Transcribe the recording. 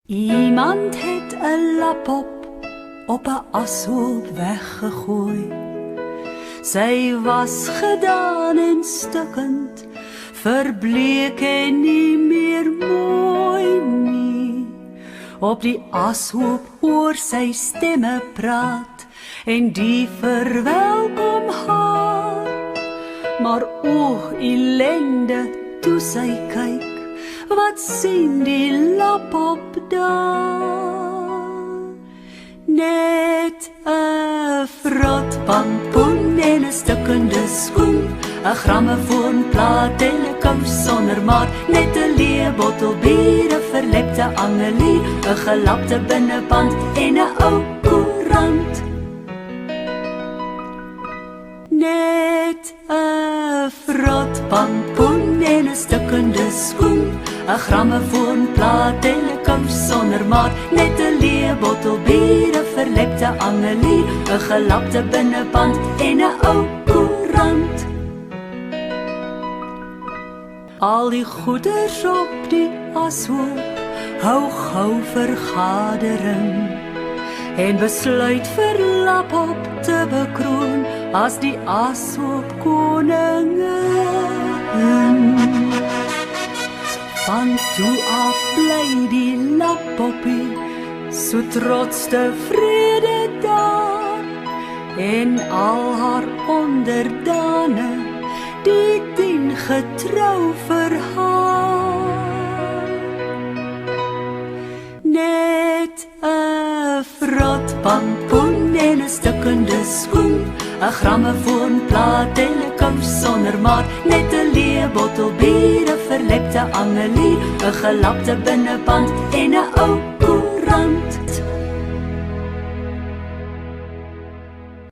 Iemand het 'n lap op 'n ashoop weggegooi. Sy was gedaan en stukkend, verbleek en nie meer mooi nie. Op die ashoop hoor sy stemme praat en die verwelkom haar. Maar o, ellende, toe sy kyk, wat sien die lap op daar? Net 'n vrot pampoen en 'n stukkende skoen, 'n grammofoonplaat en 'n kous sonder maat, net 'n leë bottel bier, 'n verlepte Annelie, 'n gelapte binneband en 'n ou koerant. Net 'n vrot pampoen en 'n stukkende skoen, 'n grammofoonplaat en 'n kous sonder maat, net 'n leë bottel bier, 'n verlepte Annelie, 'n gelapte binneband en 'n ou koerant. Al die goeders op die ashoop hou gou vergadering en besluit vir Lapop te bekroon as die ashoop koningin. Van toe af bly die Lapopie so trots tevrede daar, en al haar onderdane die dien getrou vir haar. Net 'n vrot pampoen en 'n stukkende skoen, 'n grammofoonplaat en 'n kous sonder maat, net 'n leë bottel bier, 'n verlepte Annelie, 'n gelapte binneband